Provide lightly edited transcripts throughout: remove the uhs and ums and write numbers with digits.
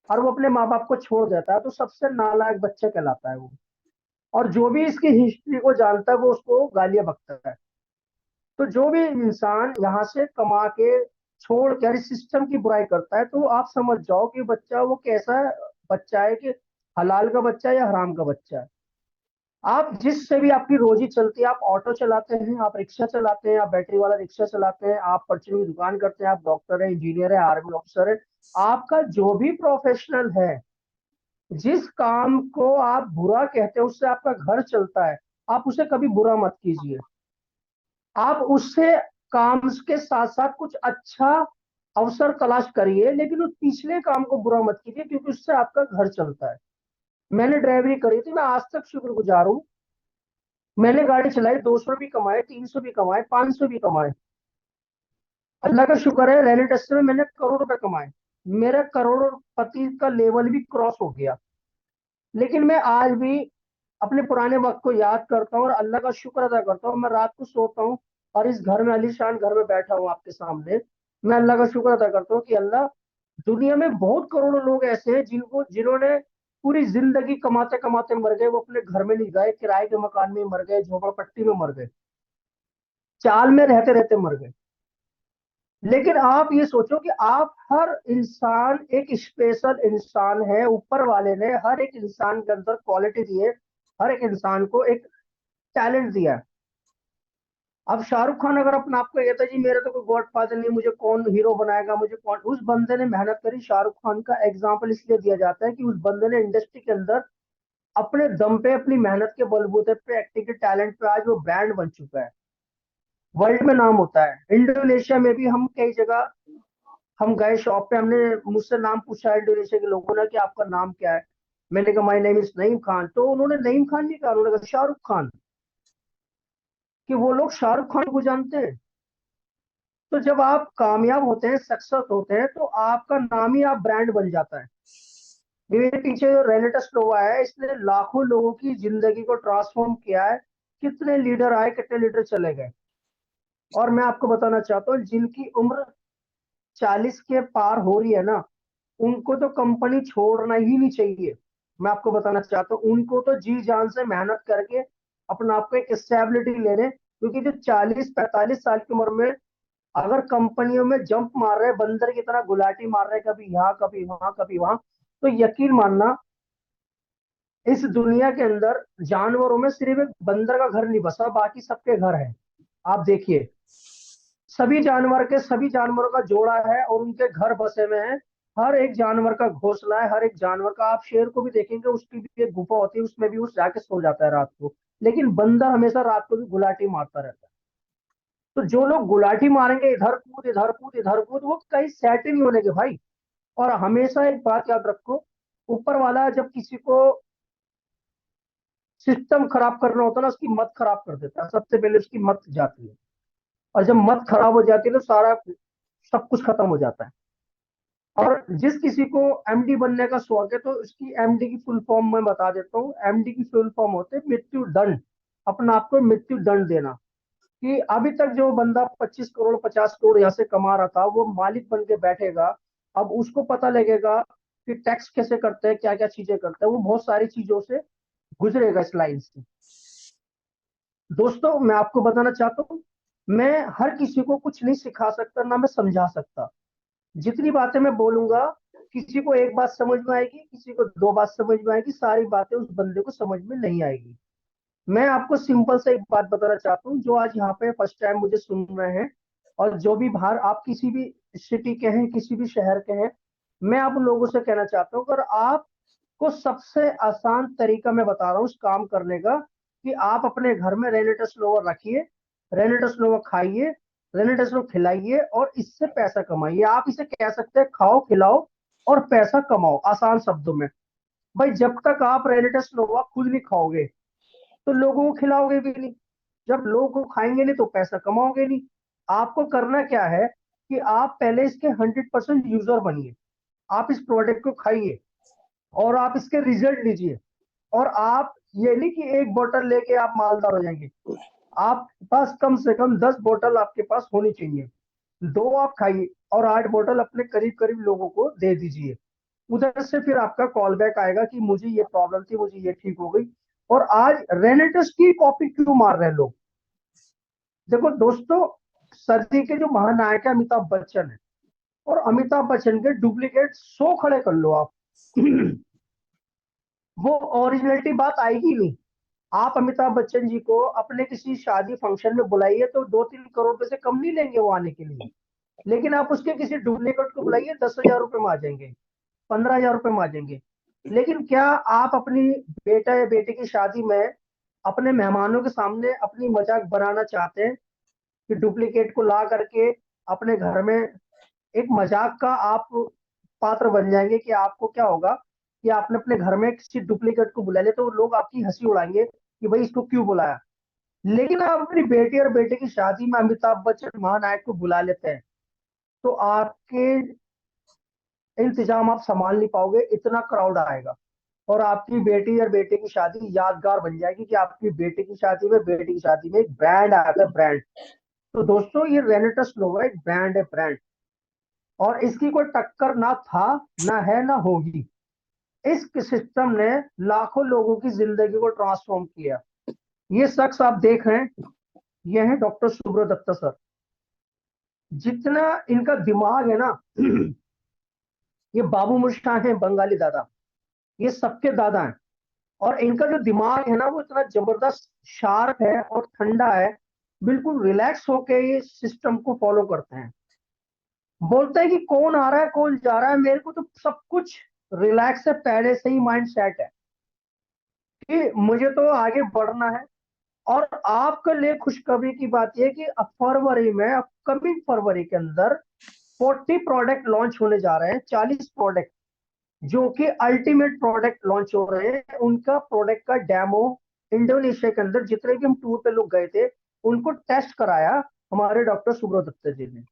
और वो अपने माँ बाप को छोड़ देता है, तो सबसे नालायक बच्चा कहलाता है वो। और जो भी इसकी हिस्ट्री को जानता है वो उसको गालियां बकता है। तो जो भी इंसान यहाँ से कमा के छोड़ कर सिस्टम की बुराई करता है, तो आप समझ जाओ कि बच्चा वो कैसा बच्चा है, कि हलाल का बच्चा है या हराम का बच्चा है। आप जिससे भी आपकी रोजी चलती है, आप ऑटो चलाते हैं, आप रिक्शा चलाते हैं, आप बैटरी वाला रिक्शा चलाते हैं, आप परचून की दुकान करते हैं, आप डॉक्टर है, इंजीनियर है, आर्मी ऑफिसर है, आपका जो भी प्रोफेशनल है, जिस काम को आप बुरा कहते हैं उससे आपका घर चलता है, आप उसे कभी बुरा मत कीजिए। आप उससे काम के साथ साथ कुछ अच्छा अवसर तलाश करिए, लेकिन उस पिछले काम को बुरा मत कीजिए, क्योंकि उससे आपका घर चलता है। मैंने ड्राइवरी करी थी, मैं आज तक शुक्रगुजार हूँ। मैंने गाड़ी चलाई, 200 भी कमाए, 300 भी कमाए, 500 भी कमाए। अल्लाह का शुक्र है, रैली टेस्ट में मैंने करोड़ रुपए कमाए। मेरा करोड़पति का लेवल भी क्रॉस हो गया। लेकिन मैं आज भी अपने पुराने वक्त को याद करता हूँ और अल्लाह का शुक्र अदा करता हूँ। मैं रात को सोता हूँ और इस घर में, आलीशान घर में बैठा हूँ आपके सामने, मैं अल्लाह का शुक्र अदा करता हूँ कि अल्लाह, दुनिया में बहुत करोड़ों लोग ऐसे हैं जिन्होंने पूरी जिंदगी कमाते कमाते मर गए, वो अपने घर में नहीं गए, किराए के मकान में मर गए, झोपड़पट्टी में मर गए, चाल में रहते रहते मर गए। लेकिन आप ये सोचो कि आप, हर इंसान एक स्पेशल इंसान है, ऊपर वाले ने हर एक इंसान के अंदर क्वालिटी दी है, हर एक इंसान को एक टैलेंट दिया है। अब शाहरुख खान अगर अपना आपको कहता है जी मेरा तो कोई गॉड फादर नहीं, मुझे कौन हीरो बनाएगा, मुझे कौन, उस बंदे ने मेहनत करी। शाहरुख खान का एग्जाम्पल इसलिए दिया जाता है कि उस बंदे ने इंडस्ट्री के अंदर अपने दम पे, अपनी मेहनत के बलबूते पे, एक्टिंग के टैलेंट पे आज वो ब्रांड बन चुका है, वर्ल्ड में नाम होता है। इंडोनेशिया में भी हम कई जगह हम गए शॉप पे, हमने, मुझसे नाम पूछा इंडोनेशिया के लोगों ने कि आपका नाम क्या है। मैंने कहा my name is Naeem Khan, तो उन्होंने नईम खान नहीं कहा, उन्होंने कहा शाहरुख खान, कि वो लोग शाहरुख खान को जानते हैं। तो जब आप कामयाब होते हैं, सक्सेस होते हैं, तो आपका नाम ही आप ब्रांड बन जाता है। मेरे पीछे जो रेनेटस नोवा है, इसने लाखों लोगों की जिंदगी को ट्रांसफॉर्म किया है। कितने लीडर आए, कितने लीडर चले गए। और मैं आपको बताना चाहता हूँ, जिनकी उम्र 40 के पार हो रही है ना, उनको तो कंपनी छोड़ना ही नहीं चाहिए। मैं आपको बताना चाहता हूँ, उनको तो जी जान से मेहनत करके अपना आपको एक स्टेबिलिटी लेने, क्योंकि जो 40-45 साल की उम्र में अगर कंपनियों में जंप मार रहे, बंदर की तरह गुलाटी मार रहे, कभी यहाँ कभी वहां कभी वहां, तो यकीन मानना, इस दुनिया के अंदर जानवरों में सिर्फ एक बंदर का घर नहीं बसा, बाकी सबके घर है। आप देखिए, सभी जानवरों का जोड़ा है और उनके घर बसे हुए हैं। हर एक जानवर का घोंसला है, हर एक जानवर का, आप शेर को भी देखेंगे, उसकी भी एक गुफा होती है, उसमें भी वो जाके सो जाता है रात को। लेकिन बंदर हमेशा रात को भी गुलाटी मारता रहता है। तो जो लोग गुलाटी मारेंगे, इधर कूद इधर कूद इधर कूद, वो कहीं सेट ही नहीं होने के भाई। और हमेशा एक बात याद रखो, ऊपर वाला जब किसी को सिस्टम खराब करना होता है ना, उसकी मत खराब कर देता है, सबसे पहले उसकी मत जाती है। और जब मत खराब हो जाती है तो सारा सब कुछ खत्म हो जाता है। और जिस किसी को एमडी बनने का शौक है, तो उसकी एमडी की फुल फॉर्म मैं बता देता हूँ। एमडी की फुल फॉर्म होते हैं मृत्यु दंड, अपना आपको मृत्यु दंड देना। कि अभी तक जो बंदा 25 करोड़ 50 करोड़ यहाँ से कमा रहा था, वो मालिक बन के बैठेगा। अब उसको पता लगेगा कि टैक्स कैसे करते हैं, क्या क्या चीजें करते हैं, वो बहुत सारी चीजों से गुजरेगा इस लाइन से। दोस्तों, मैं आपको बताना चाहता हूँ, मैं हर किसी को कुछ नहीं सिखा सकता, ना मैं समझा सकता। जितनी बातें मैं बोलूंगा, किसी को एक बात समझ में आएगी, किसी को दो बात समझ में आएगी, सारी बातें उस बंदे को समझ में नहीं आएगी। मैं आपको सिंपल से एक बात बताना चाहता हूँ, जो आज यहाँ पे फर्स्ट टाइम मुझे सुन रहे हैं, और जो भी बाहर, आप किसी भी सिटी के हैं, किसी भी शहर के हैं, मैं आप लोगों से कहना चाहता हूँ, अगर आपको सबसे आसान तरीका मैं बता रहा हूँ उस काम करने का, कि आप अपने घर में रेनेटस लोवर रखिए, रेनेटस लोवर खाइए, रेनेटस लोवर खिलाइए, और इससे पैसा कमाइए। आप इसे कह सकते हैं खाओ खिलाओ और पैसा कमाओ, आसान शब्दों में। भाई, जब तक आप रेनेटस लोवर खुद नहीं खाओगे, तो लोगों को खिलाओगे भी नहीं। जब लोग को खाएंगे नहीं, तो पैसा कमाओगे नहीं। आपको करना क्या है, कि आप पहले इसके 100% यूजर बनिए। आप इस प्रोडक्ट को खाइए और आप इसके रिजल्ट लीजिए। और आप, ये नहीं कि एक बोतल लेके आप मालदार हो जाएंगे। आप पास कम से कम 10 बोतल आपके पास होनी चाहिए। दो आप खाइए और 8 बोतल अपने करीब करीब लोगों को दे दीजिए। उधर से फिर आपका कॉल बैक आएगा कि मुझे ये प्रॉब्लम थी, मुझे ये ठीक हो गई। और आज रेनेटिस की कॉपी क्यों मार रहे हैं लोग? देखो दोस्तों, सदी के जो महानायक है अमिताभ बच्चन है, और अमिताभ बच्चन के डुप्लीकेट 100 खड़े कर लो आप। वो ओरिजिनलिटी बात आएगी नहीं। आप अमिताभ बच्चन जी को अपने किसी शादी फंक्शन में बुलाइए तो 2-3 करोड़ रुपए से कम नहीं लेंगे वो आने के लिए। लेकिन आप उसके किसी डुप्लीकेट को बुलाइए, 10,000 रुपए में आ जाएंगे, 15,000 रुपए में आ जाएंगे। लेकिन क्या आप अपनी बेटा या बेटे की शादी में अपने मेहमानों के सामने अपनी मजाक बनाना चाहते हैं कि डुप्लीकेट को ला करके अपने घर में एक मजाक का आप पात्र बन जाएंगे? कि आपको क्या होगा कि आपने अपने घर में किसी डुप्लीकेट को बुला लिया तो लोग आपकी हंसी उड़ाएंगे कि भाई इसको क्यों बुलाया। लेकिन आप अपनी बेटी और बेटे की शादी में अमिताभ बच्चन महानायक को बुला लेते हैं, तो आपके इंतजाम आप संभाल नहीं पाओगे, इतना क्राउड आएगा। और आपकी बेटी और बेटे की शादी यादगार बन जाएगी कि आपकी बेटे की शादी में, बेटे की शादी में एक ब्रांड आता है, ब्रांड। तो दोस्तों, ये रेनेटस नोवा एक ब्रांड है, ब्रांड। और इसकी कोई टक्कर ना था, ना है, ना होगी। इस सिस्टम ने लाखों लोगों की जिंदगी को ट्रांसफॉर्म किया। ये शख्स आप देख रहे हैं, ये है डॉक्टर सुब्रत दत्ता सर। जितना इनका दिमाग है ना, ये बाबू मुश्ताक है बंगाली दादा, ये सबके दादा हैं। और इनका जो दिमाग है ना, वो इतना जबरदस्त शार्प है और ठंडा है। बिल्कुल रिलैक्स होके ये सिस्टम को फॉलो करते हैं। बोलते हैं कि कौन आ रहा है कौन जा रहा है, मेरे को तो सब कुछ रिलैक्स है, पहले से ही माइंड सेट है कि मुझे तो आगे बढ़ना है। और आपके लिए खुशखबरी की बात यह कि अब फरवरी में, अपकमिंग फरवरी के अंदर 40 प्रोडक्ट लॉन्च होने जा रहे हैं। 40 प्रोडक्ट जो कि अल्टीमेट प्रोडक्ट लॉन्च हो रहे हैं। उनका प्रोडक्ट का डेमो इंडोनेशिया के अंदर, जितने भी हम टूर पे लोग गए थे, उनको टेस्ट कराया हमारे डॉक्टर सुब्रत दत्ता जी ने।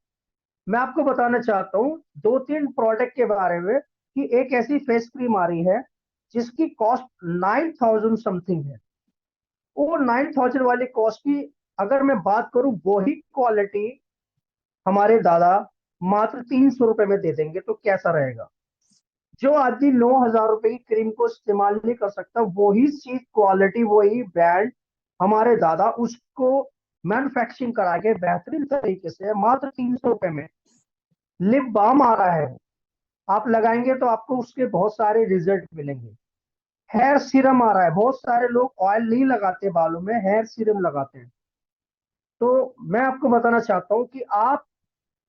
मैं आपको बताना चाहता हूँ 2-3 प्रोडक्ट के बारे में कि एक ऐसी फेस क्रीम आ रही है जिसकी कॉस्ट 9,000 समथिंग है। वो 9,000 वाली कॉस्ट की अगर मैं बात करूं, वही क्वालिटी हमारे दादा मात्र 300 रुपए में दे देंगे, तो कैसा रहेगा? जो आदमी 9,000 रुपए की क्रीम को इस्तेमाल नहीं कर सकता, वही चीज, क्वालिटी, वही ब्रांड हमारे दादा उसको मैन्युफैक्चरिंग करा के बेहतरीन तरीके से मात्र 300 रुपए में। लिप बाम आ रहा है, आप लगाएंगे तो आपको उसके बहुत सारे रिजल्ट मिलेंगे। हेयर सीरम आ रहा है, बहुत सारे लोग ऑयल नहीं लगाते बालों में, हेयर सीरम लगाते हैं। तो मैं आपको बताना चाहता हूँ कि आप,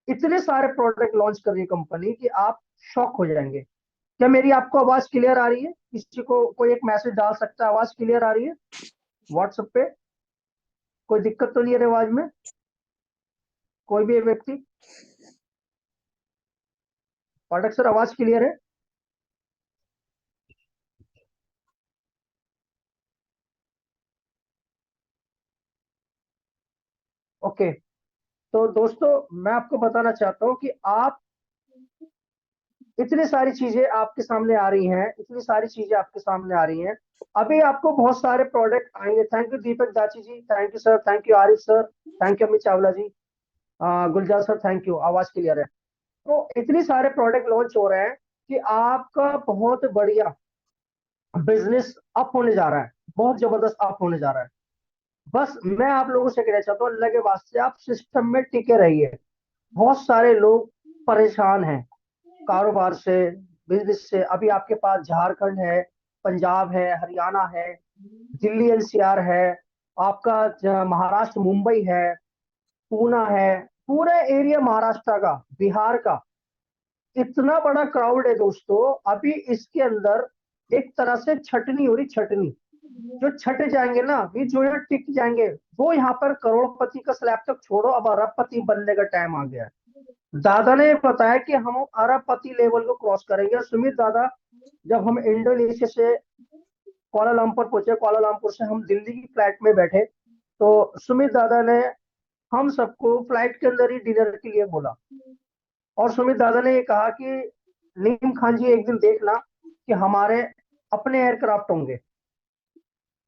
इतने सारे प्रोडक्ट लॉन्च कर रही है कंपनी कि आप शॉक हो जाएंगे। क्या मेरी आपको आवाज क्लियर आ रही है? किसी को कोई एक मैसेज डाल सकता है आवाज क्लियर आ रही है व्हाट्सएप पे? कोई दिक्कत तो नहीं है आवाज में? कोई भी एक व्यक्ति? पाठक सर, आवाज क्लियर है? ओके। तो दोस्तों, मैं आपको बताना चाहता हूँ कि आप, इतनी सारी चीजें आपके सामने आ रही हैं, इतनी सारी चीजें आपके सामने आ रही हैं। अभी आपको बहुत सारे प्रोडक्ट आएंगे। Thank you Deepak Dachi ji, thank you sir, thank you Arif sir, thank you Amit Chawla ji, Gulzar sir, thank you. आवाज क्लियर है? तो इतनी सारे प्रोडक्ट लॉन्च हो रहे हैं कि आपका बहुत बढ़िया बिजनेस अप होने जा रहा है, बहुत जबरदस्त अप होने जा रहा है। बस मैं आप लोगों से कहना चाहता हूँ, अल्लाह के वास्ते आप सिस्टम में टिके रहिए। बहुत सारे लोग परेशान हैं कारोबार से, बिजनेस से। अभी आपके पास झारखंड है, पंजाब है, हरियाणा है, दिल्ली एनसीआर है, आपका महाराष्ट्र मुंबई है, पूना है, पूरा एरिया महाराष्ट्र का, बिहार का। इतना बड़ा क्राउड है दोस्तों। अभी इसके अंदर एक तरह से छटनी हो रही, छटनी। जो छट जाएंगे ना, भी जो यहाँ टिक जाएंगे, वो यहाँ पर करोड़पति का स्लैब तक छोड़ो, अब अरबपति बनने का टाइम आ गया है। दादा ने बताया कि हम अरबपति लेवल को क्रॉस करेंगे। सुमित दादा, जब हम इंडोनेशिया से कोलालमपुर पहुंचे, कोलालमपुर से हम दिल्ली की फ्लाइट में बैठे, तो सुमित दादा ने हम सबको फ्लाइट के अंदर ही डिनर के लिए बोला। और सुमित दादा ने ये कहा कि नीम खान जी, एक दिन देखना कि हमारे अपने एयरक्राफ्ट होंगे।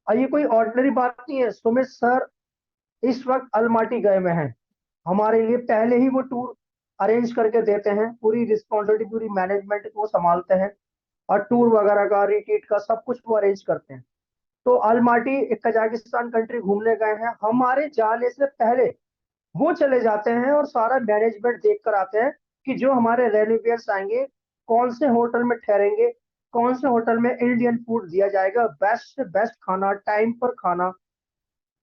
और ये कोई ऑर्डिनरी बात नहीं है। सुमित सर इस वक्त अलमाटी गए हुए हैं, हमारे लिए पहले ही वो टूर अरेंज करके देते हैं, पूरी रिस्पॉन्सिबिलिटी, पूरी मैनेजमेंट वो संभालते हैं। और टूर वगैरह का, रिट्रीट का, सब कुछ वो अरेंज करते हैं। तो अलमाटी एक कजाकिस्तान कंट्री घूमने गए हैं, हमारे जाने से पहले वो चले जाते हैं और सारा मैनेजमेंट देख कर आते हैं कि जो हमारे रेनिवियर्स आएंगे कौन से होटल में ठहरेंगे, कौन से होटल में इंडियन फूड दिया जाएगा, बेस्ट से बेस्ट खाना, टाइम पर खाना।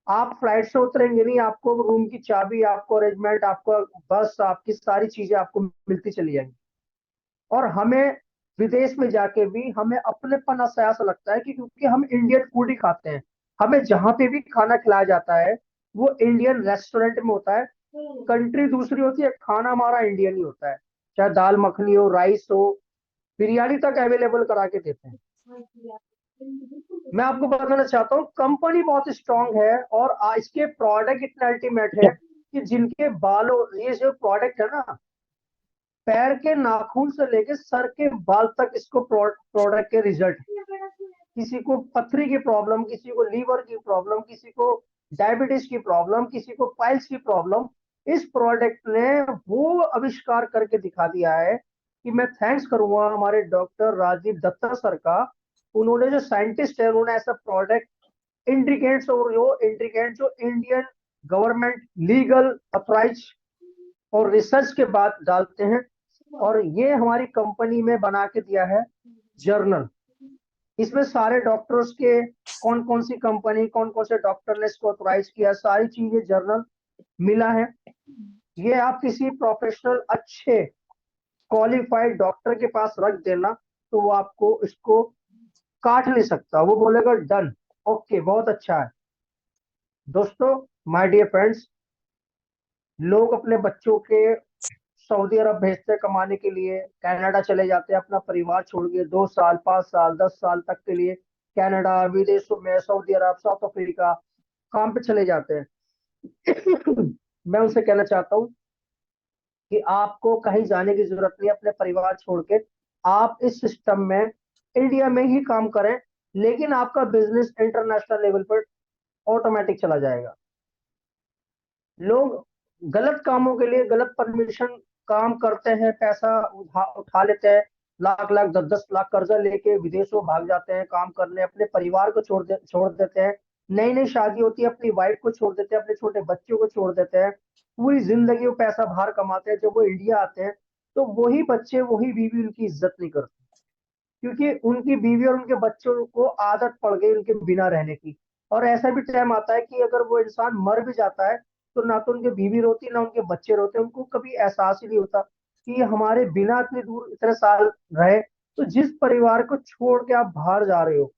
आप फ्लाइट से उतरेंगे नहीं, आपको रूम की चाबी, आपको अरेंजमेंट, आपको बस, आपकी सारी चीजें आपको मिलती चली जाएंगी। और हमें विदेश में जाके भी हमें अपनेपन एहसास लगता है कि क्योंकि हम इंडियन फूड ही खाते हैं। हमें जहां पे भी खाना खिलाया जाता है वो इंडियन रेस्टोरेंट में होता है। कंट्री दूसरी होती है, खाना हमारा इंडियन ही होता है। चाहे दाल मखनी हो, राइस हो, बिरयानी तक अवेलेबल करा के देते हैं। मैं आपको बताना चाहता हूँ कंपनी बहुत स्ट्रांग है, और इसके प्रोडक्ट इतने अल्टीमेट है कि जिनके बालों, ये जो प्रोडक्ट है ना, पैर के नाखून से लेके सर के बाल तक इसको प्रोडक्ट के रिजल्ट। किसी को पथरी की प्रॉब्लम, किसी को लीवर की प्रॉब्लम, किसी को डायबिटीज की प्रॉब्लम, किसी को पाइल्स की प्रॉब्लम, इस प्रोडक्ट ने वो आविष्कार करके दिखा दिया है कि मैं थैंक्स करूंगा हमारे डॉक्टर राजीव दत्ता सर का। उन्होंने, जो साइंटिस्ट है, उन्होंने ऐसा प्रोडक्ट इंडिकेट्स, और जो इंडिकेट जो इंडियन गवर्नमेंट लीगल अथराइज और रिसर्च के बाद डालते हैं। और ये हमारी कंपनी में बना के दिया है जर्नल। इसमें सारे डॉक्टर्स के, कौन कौन सी कंपनी, कौन कौन से डॉक्टर ने इसको ऑथराइज किया, सारी चीजें जर्नल मिला है। ये आप किसी प्रोफेशनल अच्छे क्वालिफाइड डॉक्टर के पास रख देना, तो वो आपको इसको काट नहीं सकता, वो बोलेगा डन, ओके, बहुत अच्छा है। दोस्तों, माय डियर फ्रेंड्स, लोग अपने बच्चों के सऊदी अरब भेजते हैं कमाने के लिए, कनाडा चले जाते हैं अपना परिवार छोड़ के, 2 साल, 5 साल, 10 साल तक के लिए कनाडा, विदेशों में, सऊदी अरब, साउथ अफ्रीका काम पे चले जाते हैं। मैं उनसे कहना चाहता हूँ कि आपको कहीं जाने की जरूरत नहीं है अपने परिवार छोड़ के। आप इस सिस्टम में इंडिया में ही काम करें, लेकिन आपका बिजनेस इंटरनेशनल लेवल पर ऑटोमेटिक चला जाएगा। लोग गलत कामों के लिए गलत परमिशन काम करते हैं, पैसा उठा लेते हैं, लाख लाख 10 10 लाख कर्जा लेके विदेशों भाग जाते हैं काम करने, अपने परिवार को छोड़ देते हैं। नई नई शादी होती है, अपनी वाइफ को छोड़ देते हैं, अपने छोटे बच्चों को छोड़ देते हैं, पूरी जिंदगी वो पैसा बाहर कमाते हैं। जब वो इंडिया आते हैं तो वही बच्चे, वही बीवी उनकी इज्जत नहीं करते, क्योंकि उनकी बीवी और उनके बच्चों को आदत पड़ गई उनके बिना रहने की। और ऐसा भी टाइम आता है कि अगर वो इंसान मर भी जाता है तो ना तो उनके बीवी रोती, ना उनके बच्चे रोते, उनको कभी एहसास ही नहीं होता कि ये हमारे बिना इतनी दूर इतने साल रहे। तो जिस परिवार को छोड़ के आप बाहर जा रहे हो,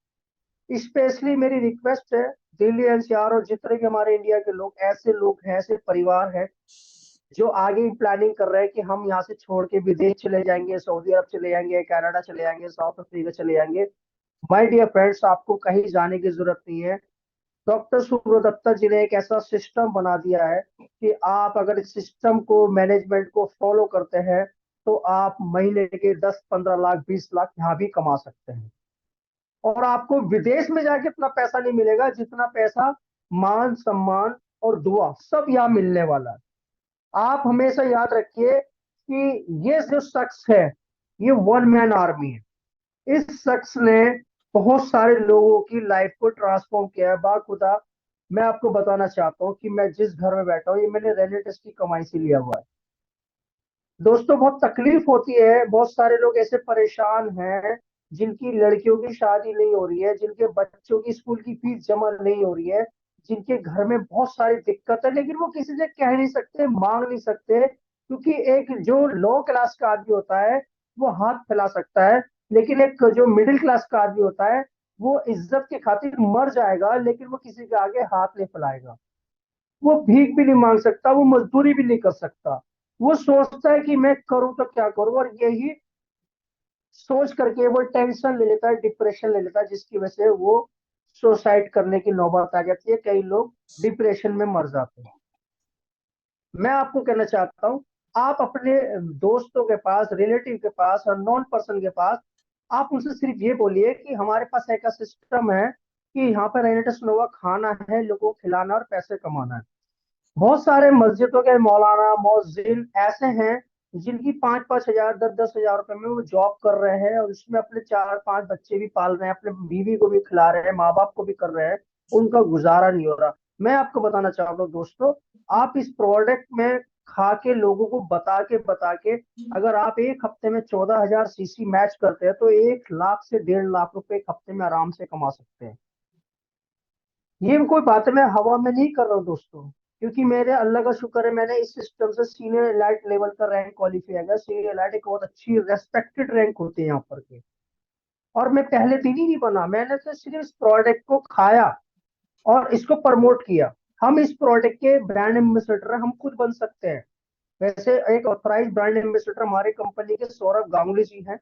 स्पेशली मेरी रिक्वेस्ट है, दिल्ली एनसीआर और जितने भी हमारे इंडिया के लोग, ऐसे लोग हैं, ऐसे परिवार हैं जो आगे प्लानिंग कर रहे हैं कि हम यहाँ से छोड़ के विदेश चले जाएंगे, सऊदी अरब चले जाएंगे, कनाडा चले जाएंगे, साउथ अफ्रीका चले जाएंगे। माय डियर फ्रेंड्स, आपको कहीं जाने की जरूरत नहीं है। डॉक्टर सुब्रदत्ता जी ने एक ऐसा सिस्टम बना दिया है कि आप अगर इस सिस्टम को, मैनेजमेंट को फॉलो करते हैं, तो आप महीने के 10 15 लाख, 20 लाख यहाँ भी कमा सकते हैं। और आपको विदेश में जाके इतना पैसा नहीं मिलेगा जितना पैसा मान सम्मान और दुआ सब यहाँ मिलने वाला है। आप हमेशा याद रखिए कि ये जो शख्स है, ये वन मैन आर्मी है। इस शख्स ने बहुत सारे लोगों की लाइफ को ट्रांसफॉर्म किया है, बाखुदा। मैं आपको बताना चाहता हूँ कि मैं जिस घर में बैठा हूँ, ये मैंने रेलिटिव्स की कमाई से लिया हुआ है। दोस्तों, बहुत तकलीफ होती है, बहुत सारे लोग ऐसे परेशान हैं जिनकी लड़कियों की शादी नहीं हो रही है, जिनके बच्चों की स्कूल की फीस जमा नहीं हो रही है, जिनके घर में बहुत सारी दिक्कत है, लेकिन वो किसी से कह नहीं सकते, मांग नहीं सकते, क्योंकि एक जो लो क्लास का आदमी होता है वो हाथ फैला सकता है, लेकिन एक जो मिडिल क्लास का आदमी होता है वो इज्जत के खातिर मर जाएगा, लेकिन वो किसी के आगे हाथ नहीं फैलाएगा। वो भीख भी नहीं मांग सकता, वो मजदूरी भी नहीं कर सकता। वो सोचता है कि मैं करूं तो क्या करूं, और यही सोच करके वो टेंशन ले लेता है, डिप्रेशन ले लेता है, जिसकी वजह से वो सुसाइड करने की नौबत आ जाती है, कई लोग डिप्रेशन में मर जाते हैं। मैं आपको कहना चाहता हूँ, आप अपने दोस्तों के पास, रिलेटिव के पास और नॉन पर्सन के पास, आप उनसे सिर्फ ये बोलिए कि हमारे पास एक सिस्टम है कि यहाँ पर रेनेटस नोवा खाना है, लोगों को खिलाना और पैसे कमाना है। बहुत सारे मस्जिदों के मौलाना, मौजिन ऐसे हैं जिनकी 5-5 हजार 10-10 हजार रुपए में वो जॉब कर रहे हैं और उसमें अपने 4-5 बच्चे भी पाल रहे हैं, अपने बीवी को भी खिला रहे हैं, माँ बाप को भी कर रहे हैं, उनका गुजारा नहीं हो रहा। मैं आपको बताना चाह रहा हूँ दोस्तों, आप इस प्रोडक्ट में खा के लोगों को बता के अगर आप एक हफ्ते में 14,000 सीसी मैच करते हैं तो 1 लाख से 1.5 लाख रुपए एक हफ्ते में आराम से कमा सकते हैं। ये कोई बात मैं हवा में नहीं कर रहा हूँ दोस्तों, क्योंकि मेरे अल्लाह का शुक्र है, मैंने इस सिस्टम से सीनियर एलाइट लेवल का रैंक क्वालिफाई है। सीनियर एलाइट एक बहुत अच्छी रेस्पेक्टेड रैंक होती है यहाँ पर के। और मैं पहले दिन ही नहीं बना, मैंने तो सिर्फ इस प्रोडक्ट को खाया और इसको प्रमोट किया। हम इस प्रोडक्ट के ब्रांड एम्बेसडर हम खुद बन सकते हैं। वैसे एक ऑथराइज ब्रांड एम्बेसडर हमारी कंपनी के सौरभ गांगुली जी हैं,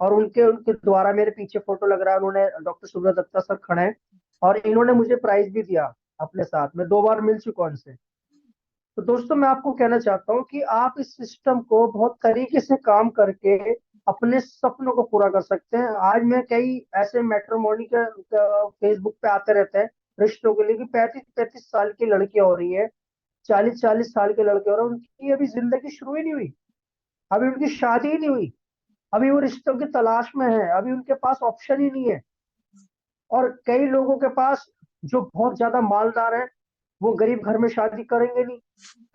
और उनके उनके द्वारा मेरे पीछे फोटो लग रहा है, उन्होंने डॉक्टर सुब्रत दत्ता सर खड़े हैं, और इन्होंने मुझे प्राइज भी दिया अपने साथ में, 2 बार मिल चुका उनसे। तो दोस्तों मैं आपको कहना चाहता हूँ कि आप इस सिस्टम को बहुत तरीके से काम करके अपने सपनों को पूरा कर सकते हैं। आज मैं कई ऐसे मैट्रिमोनी के फेसबुक पे आते रहते हैं रिश्तों के लिए कि 35-35 साल की लड़कियां हो रही है, 40-40 साल के लड़के हो रहे हैं, उनकी अभी जिंदगी शुरू ही नहीं हुई, अभी उनकी शादी ही नहीं हुई, अभी वो रिश्तों की तलाश में है, अभी उनके पास ऑप्शन ही नहीं है। और कई लोगों के पास जो बहुत ज्यादा मालदार है, वो गरीब घर में शादी करेंगे नहीं,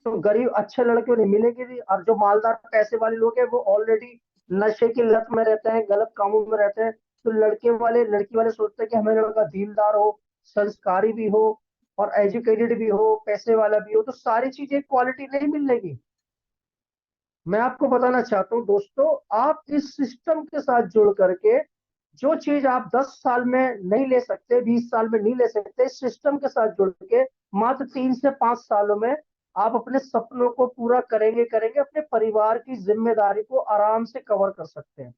तो गरीब अच्छे लड़के उन्हें मिलेंगे नहीं, और जो मालदार पैसे वाले लोग हैं वो ऑलरेडी नशे की लत में रहते हैं, गलत कामों में रहते हैं। तो लड़के वाले लड़की वाले सोचते हैं कि हमें लड़का दीनदार हो, संस्कारी भी हो, और एजुकेटेड भी हो, पैसे वाला भी हो, तो सारी चीजें क्वालिटी नहीं मिलेगी। मैं आपको बताना चाहता हूँ दोस्तों, आप इस सिस्टम के साथ जुड़ करके जो चीज आप 10 साल में नहीं ले सकते, 20 साल में नहीं ले सकते, इस सिस्टम के साथ जुड़ के मात्र 3 से 5 सालों में आप अपने सपनों को पूरा करेंगे, अपने परिवार की जिम्मेदारी को आराम से कवर कर सकते हैं,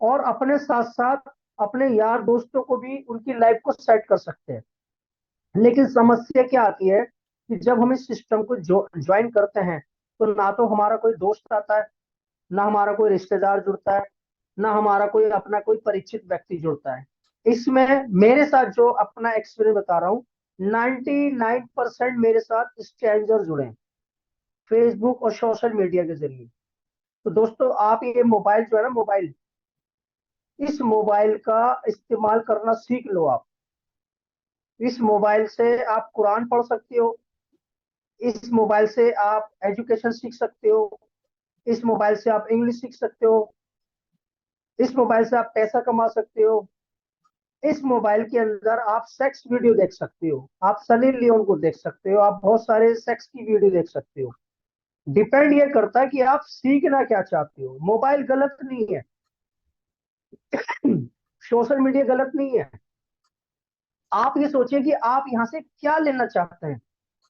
और अपने साथ साथ अपने यार दोस्तों को भी उनकी लाइफ को सेट कर सकते हैं। लेकिन समस्या क्या आती है कि जब हम इस सिस्टम को ज्वाइन करते हैं, तो ना तो हमारा कोई दोस्त आता है, ना हमारा कोई रिश्तेदार जुड़ता है, ना हमारा कोई अपना कोई परिचित व्यक्ति जुड़ता है। इसमें मेरे साथ जो अपना एक्सपीरियंस बता रहा हूँ, 99% मेरे साथ स्ट्रेंजर जुड़े हैं फेसबुक और सोशल मीडिया के जरिए। तो दोस्तों आप ये मोबाइल जो है ना, मोबाइल, इस मोबाइल का इस्तेमाल करना सीख लो आप। इस मोबाइल से आप कुरान पढ़ सकते हो, इस मोबाइल से आप एजुकेशन सीख सकते हो, इस मोबाइल से आप इंग्लिश सीख सकते हो, इस मोबाइल से आप पैसा कमा सकते हो, इस मोबाइल के अंदर आप सेक्स वीडियो देख सकते हो, आप सनी लियोन को देख सकते हो, आप बहुत सारे सेक्स की वीडियो देख सकते हो। डिपेंड ये करता है कि आप सीखना क्या चाहते हो। मोबाइल गलत नहीं है, सोशल मीडिया गलत नहीं है। आप ये सोचिए कि आप यहाँ से क्या लेना चाहते हैं,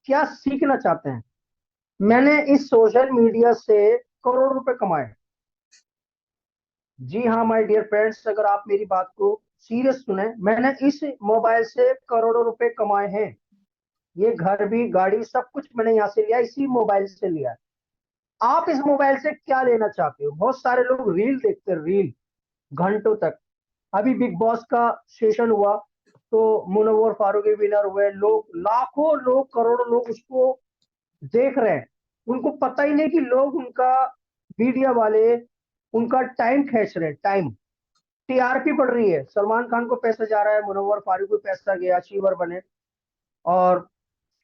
क्या सीखना चाहते हैं। मैंने इस सोशल मीडिया से करोड़ रुपए कमाए। जी हाँ माय डियर फ्रेंड्स, अगर आप मेरी बात को सीरियस सुने, मैंने इस मोबाइल से करोड़ों रुपए कमाए हैं। ये घर भी गाड़ी सब कुछ मैंने यहाँ से लिया, इसी मोबाइल से लिया है। आप इस मोबाइल से क्या लेना चाहते हो? बहुत सारे लोग रील देखते हैं, रील घंटों तक। अभी बिग बॉस का सेशन हुआ, तो मुनव्वर फारूकी विनर हुए, लोग लाखों लोग करोड़ों लोग उसको देख रहे हैं। उनको पता ही नहीं कि लोग उनका, मीडिया वाले उनका टाइम खींच रहे हैं, टाइम। टीआरपी बढ़ रही है, सलमान खान को पैसा जा रहा है, मुनव्वर फारूकी को पैसा गया, अचीवर बने, और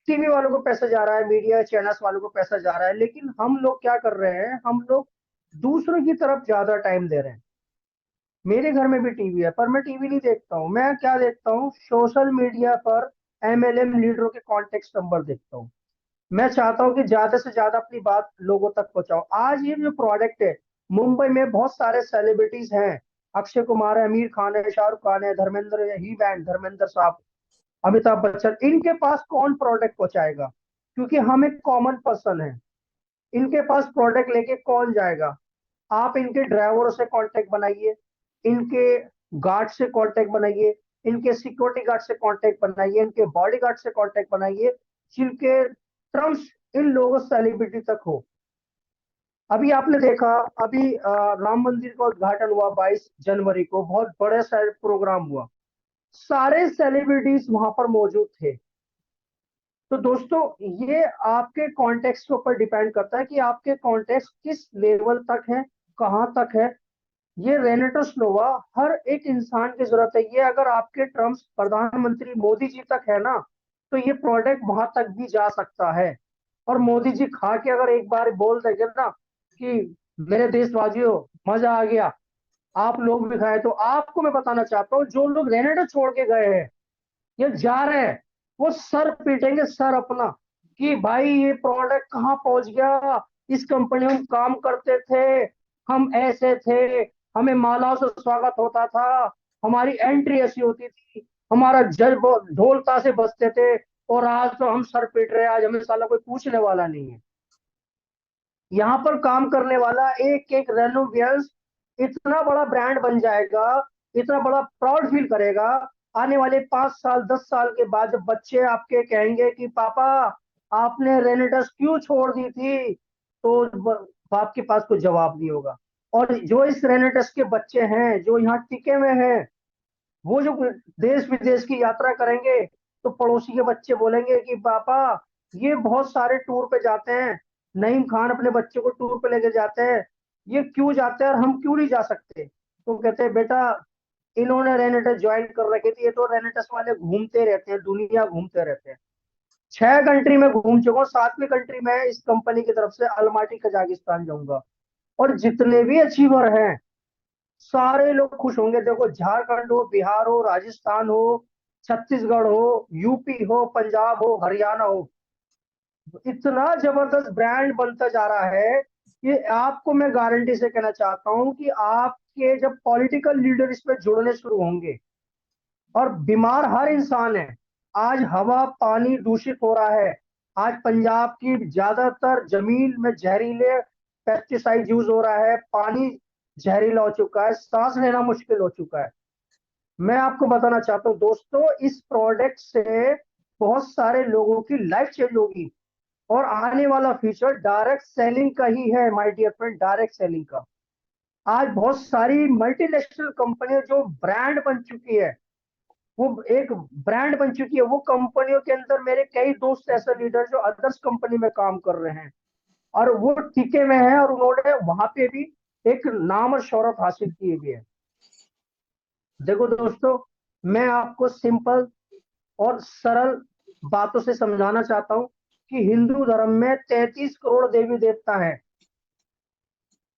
टीवी वालों को पैसा जा रहा है, मीडिया चैनल्स वालों को पैसा जा रहा है। लेकिन हम लोग क्या कर रहे हैं, हम लोग दूसरों की तरफ ज्यादा टाइम दे रहे हैं। मेरे घर में भी टीवी है, पर मैं टीवी नहीं देखता हूँ। मैं क्या देखता हूँ, सोशल मीडिया पर एमएलएम लीडरों के कॉन्टेक्ट नंबर देखता हूँ। मैं चाहता हूँ कि ज्यादा से ज्यादा अपनी बात लोगों तक पहुंचाओ। आज ये जो प्रोडक्ट है, मुंबई में बहुत सारे सेलिब्रिटीज हैं, अक्षय कुमार है, आमिर खान है, शाहरुख खान है, धर्मेंद्र है, ही बैंड धर्मेंद्र साहब, अमिताभ बच्चन, इनके पास कौन प्रोडक्ट पहुंचाएगा? क्योंकि हम एक कॉमन पर्सन है, इनके पास प्रोडक्ट लेके कौन जाएगा? आप इनके ड्राइवरों से कांटेक्ट बनाइए, इनके गार्ड से कांटेक्ट बनाइए, इनके सिक्योरिटी गार्ड से कांटेक्ट बनाइए, इनके बॉडी गार्ड से कांटेक्ट बनाइए, जिनके टर्म्स इन लोगों सेलिब्रिटी तक हो। अभी आपने देखा, अभी राम मंदिर का उद्घाटन हुआ 22 जनवरी को, बहुत बड़े सारे प्रोग्राम हुआ, सारे सेलिब्रिटीज वहां पर मौजूद थे। तो दोस्तों ये आपके कॉन्टेक्स्ट के ऊपर डिपेंड करता है कि आपके कॉन्टेक्स्ट किस लेवल तक है, कहाँ तक है। ये रेनेटो नोवा हर एक इंसान की जरूरत है। ये अगर आपके टर्म्स प्रधानमंत्री मोदी जी तक है ना, तो ये प्रोडक्ट वहां तक भी जा सकता है। और मोदी जी खा के अगर एक बार बोल देंगे ना कि मेरे देशवासियों मजा आ गया, आप लोग भी खाए, तो आपको मैं बताना चाहता हूँ जो लोग रेनेडो छोड़ के गए हैं, ये जा रहे हैं, वो सर पीटेंगे सर अपना कि भाई ये प्रोडक्ट कहाँ पहुंच गया, इस कंपनी में हम काम करते थे, हम ऐसे थे, हमें मालाओं से स्वागत होता था, हमारी एंट्री ऐसी होती थी, हमारा जज ढोल ताशे बजते थे, और आज तो हम सर पीट रहे हैं, आज हमें साला कोई पूछने वाला नहीं है। यहाँ पर काम करने वाला एक एक रेनोवियंस इतना बड़ा ब्रांड बन जाएगा, इतना बड़ा प्राउड फील करेगा। आने वाले 5 साल 10 साल के बाद जब बच्चे आपके कहेंगे कि पापा आपने रेनेटस क्यों छोड़ दी थी, तो बाप के पास कोई जवाब नहीं होगा। और जो इस रेनेटस के बच्चे हैं जो यहाँ टिके हुए हैं, वो जो देश विदेश की यात्रा करेंगे, तो पड़ोसी के बच्चे बोलेंगे कि पापा ये बहुत सारे टूर पे जाते हैं, नईम खान अपने बच्चे को टूर पे लेके जाते हैं, ये क्यों जाते हैं और हम क्यों नहीं जा सकते। तो कहते हैं बेटा इन्होंने रेनेटस ज्वाइन कर रखे थे, ये तो रेनेटस वाले घूमते रहते हैं, दुनिया घूमते रहते हैं। 6 कंट्री में घूम चुका हूँ, 7वीं कंट्री में इस कंपनी की तरफ से अलमाटी कजाकिस्तान जाऊंगा। और जितने भी अचीवर हैं सारे लोग खुश होंगे। देखो झारखंड हो, बिहार हो, राजस्थान हो, छत्तीसगढ़ हो, यूपी हो, पंजाब हो, हरियाणा हो, इतना जबरदस्त ब्रांड बनता जा रहा है कि आपको मैं गारंटी से कहना चाहता हूं कि आपके जब पॉलिटिकल लीडर इसमें जुड़ने शुरू होंगे, और बीमार हर इंसान है। आज हवा पानी दूषित हो रहा है, आज पंजाब की ज्यादातर जमीन में जहरीले पेस्टिसाइड यूज हो रहा है, पानी जहरीला हो चुका है, सांस लेना मुश्किल हो चुका है। मैं आपको बताना चाहता हूँ दोस्तों, इस प्रोडक्ट से बहुत सारे लोगों की लाइफ चेंज होगी। और आने वाला फ्यूचर डायरेक्ट सेलिंग का ही है my dear friend, direct selling का। आज बहुत सारी मल्टीनेशनल कंपनियां जो ब्रांड बन चुकी है, वो एक ब्रांड बन चुकी है, वो कंपनियों के अंदर मेरे कई दोस्त ऐसे लीडर जो अदर्स कंपनी में काम कर रहे हैं, और वो टिके में हैं, और उन्होंने वहां पे भी एक नाम और शोहरत हासिल की हुई है। देखो दोस्तों, मैं आपको सिंपल और सरल बातों से समझाना चाहता हूँ कि हिंदू धर्म में 33 करोड़ देवी देवता हैं।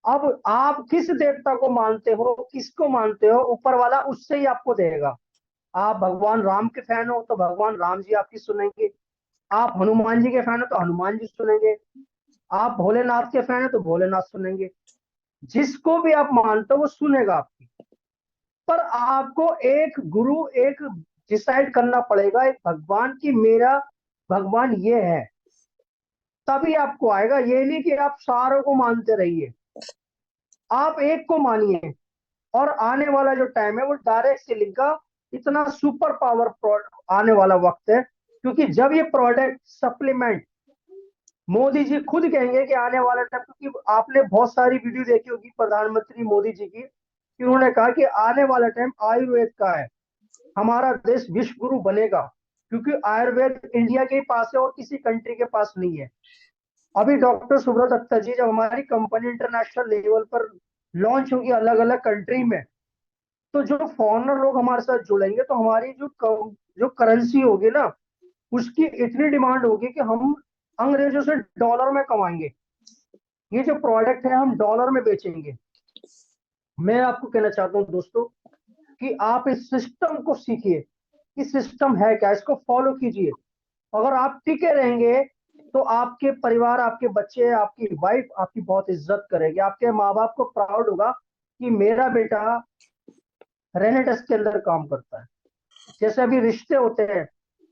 अब आप किस देवता को मानते हो, किसको मानते हो, ऊपर वाला उससे ही आपको देगा। आप भगवान राम के फैन हो तो भगवान राम जी आपकी सुनेंगे, आप हनुमान जी के फैन हो तो हनुमान जी सुनेंगे, आप भोलेनाथ के फैन हो तो भोलेनाथ सुनेंगे। जिसको भी आप मानते हो वो सुनेगा आपकी। पर आपको एक गुरु, एक डिसाइड करना पड़ेगा, एक भगवान की मेरा भगवान ये है, तभी आपको आएगा। ये नहीं कि आप सारों को मानते रहिए, आप एक को मानिए। और आने वाला जो टाइम है वो डायरेक्ट सेलिंग का इतना सुपर पावर आने वाला वक्त है, क्योंकि जब ये प्रोडक्ट सप्लीमेंट मोदी जी खुद कहेंगे कि आने वाला टाइम, क्योंकि आपने बहुत सारी वीडियो देखी होगी प्रधानमंत्री मोदी जी की, कि उन्होंने कहा कि आने वाला टाइम आयुर्वेद का है, हमारा देश विश्व गुरु बनेगा, क्योंकि आयुर्वेद इंडिया के पास है और किसी कंट्री के पास नहीं है। अभी डॉक्टर सुब्रत दत्ता जी जब हमारी कंपनी इंटरनेशनल लेवल पर लॉन्च होगी अलग अलग कंट्री में, तो जो फॉरेनर लोग हमारे साथ जुड़ेंगे, तो हमारी जो करेंसी होगी ना, उसकी इतनी डिमांड होगी कि हम अंग्रेजों से डॉलर में कमाएंगे। ये जो प्रोडक्ट है हम डॉलर में बेचेंगे। मैं आपको कहना चाहता हूँ दोस्तों कि आप इस सिस्टम को सीखिए कि सिस्टम है क्या, इसको फॉलो कीजिए। अगर आप टिके रहेंगे तो आपके परिवार, आपके बच्चे, आपकी वाइफ आपकी बहुत इज्जत करेगी, आपके माँ बाप को प्राउड होगा कि मेरा बेटा रेनेटस के अंदर काम करता है। जैसे अभी रिश्ते होते हैं,